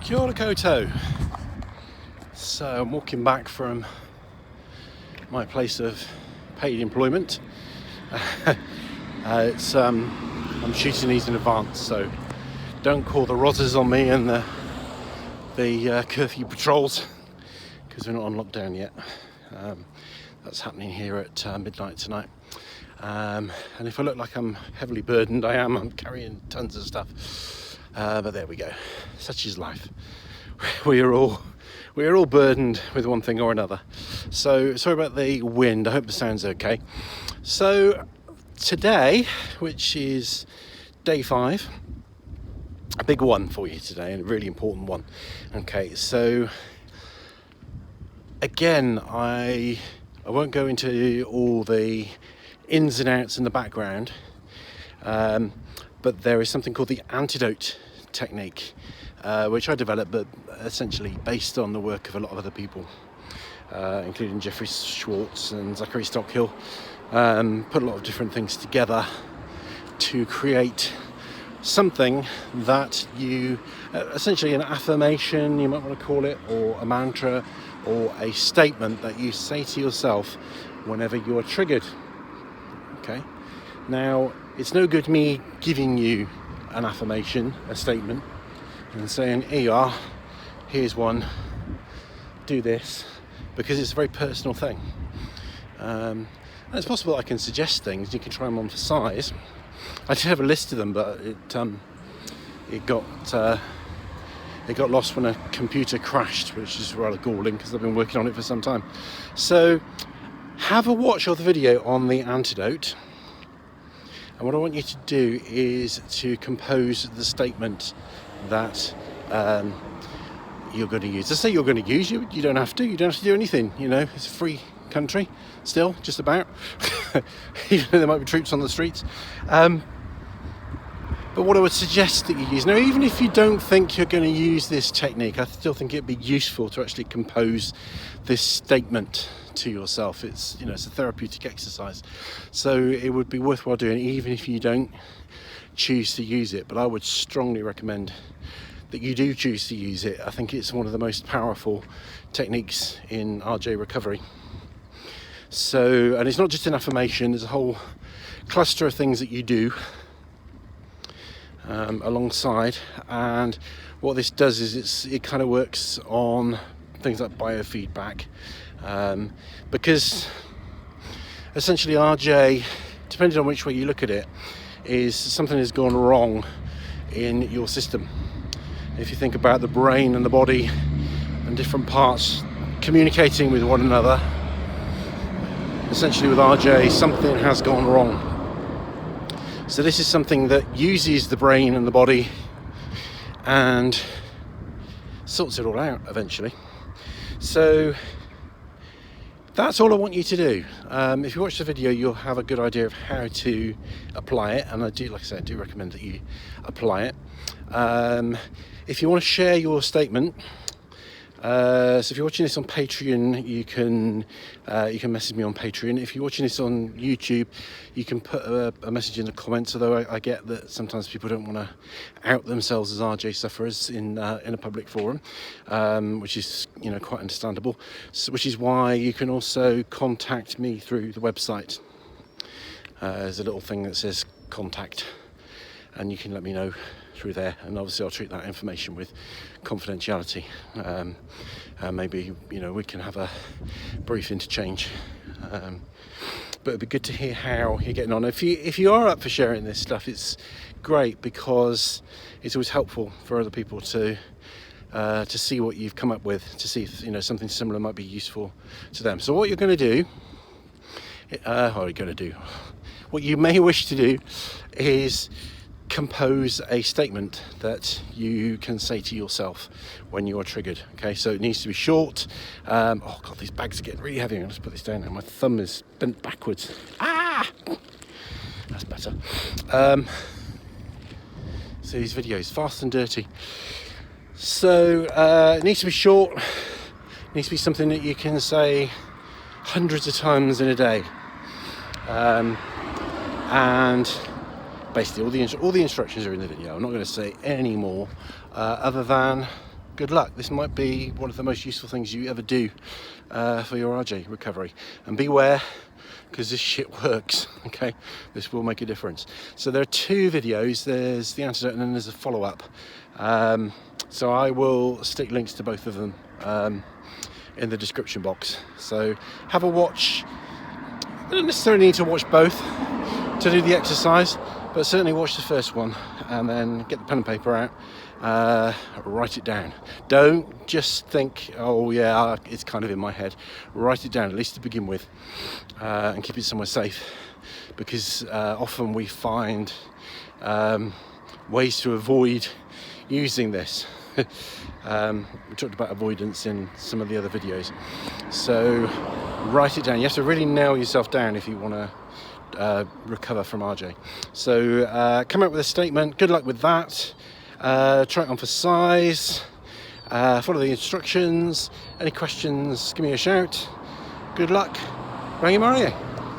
Kia ora koutou. So I'm walking back from my place of paid employment. I'm shooting these in advance, so don't call the rozzers on me and the curfew patrols, because we're not on lockdown yet. That's happening here at midnight tonight. And if I look like I'm heavily burdened, I am. I'm carrying tons of stuff. But there we go. Such is life. We are all burdened with one thing or another. So sorry about the wind. I hope the sound's okay. So today, which is day 5, a big one for you today, and a really important one. Okay, so again, I won't go into all the ins and outs in the background, but there is something called the antidote technique, which I developed, but essentially based on the work of a lot of other people, including Jeffrey Schwartz and Zachary Stockhill. Put a lot of different things together to create something that you, essentially an affirmation, you might want to call it, or a mantra, or a statement that you say to yourself whenever you're triggered. Okay, now it's no good me giving you an affirmation, a statement, and saying, here you are, here's one, do this, because it's a very personal thing. And it's possible I can suggest things, you can try them on for size. I did have a list of them, but it got lost when a computer crashed, which is rather galling because I've been working on it for some time. So have a watch of the video on the antidote, and what I want you to do is to compose the statement that you're going to use. Let's say you're going to use, you don't have to do anything, you know, it's a free country still, just about, even though there might be troops on the streets. But what I would suggest that you use, now even if you don't think you're going to use this technique, I still think it'd be useful to actually compose this statement to yourself. It's, you know, it's a therapeutic exercise, so it would be worthwhile doing even if you don't choose to use it. But I would strongly recommend that you do choose to use it. I think it's one of the most powerful techniques in RJ recovery. So, and it's not just an affirmation, there's a whole cluster of things that you do alongside, and what this does is it kind of works on things like biofeedback, because essentially RJ, depending on which way you look at it, is something has gone wrong in your system. If you think about the brain and the body and different parts communicating with one another, essentially with RJ, something has gone wrong. So this is something that uses the brain and the body and sorts it all out eventually. So that's all I want you to do. If you watch the video, you'll have a good idea of how to apply it, and I do, like I said, I do recommend that you apply it. If you want to share your statement, so if you're watching this on Patreon, you can message me on Patreon. If you're watching this on YouTube, you can put a message in the comments, although I get that sometimes people don't want to out themselves as RJ sufferers in a public forum, which is, you know, quite understandable. So, which is why you can also contact me through the website. There's a little thing that says contact, and you can let me know through there, and obviously I'll treat that information with confidentiality. Maybe, you know, we can have a brief interchange, but it'd be good to hear how you're getting on. If you are up for sharing this stuff, it's great, because it's always helpful for other people to see what you've come up with, to see if, you know, something similar might be useful to them. So what you're going to do, what you may wish to do is compose a statement that you can say to yourself when you are triggered. Okay, so it needs to be short. Oh god, these bags are getting really heavy. I'll just put this down now. My thumb is bent backwards. That's better. So these videos, fast and dirty. So it needs to be short. It needs to be something that you can say hundreds of times in a day. And basically all the instructions are in the video. I'm not going to say any more other than good luck. This might be one of the most useful things you ever do for your RJ recovery. And beware, because this shit works, okay? This will make a difference. So there are 2 videos. There's the antidote and then there's a follow-up. So I will stick links to both of them in the description box. So have a watch. You don't necessarily need to watch both to do the exercise, but certainly watch the first one and then get the pen and paper out, write it down. Don't just think, oh yeah, it's kind of in my head. Write it down, at least to begin with, and keep it somewhere safe, because often we find ways to avoid using this. We talked about avoidance in some of the other videos. So write it down. You have to really nail yourself down if you want to recover from RJ. So come up with a statement. Good luck with that. Try it on for size. Follow the instructions. Any questions, give me a shout. Good luck. Rangimarie.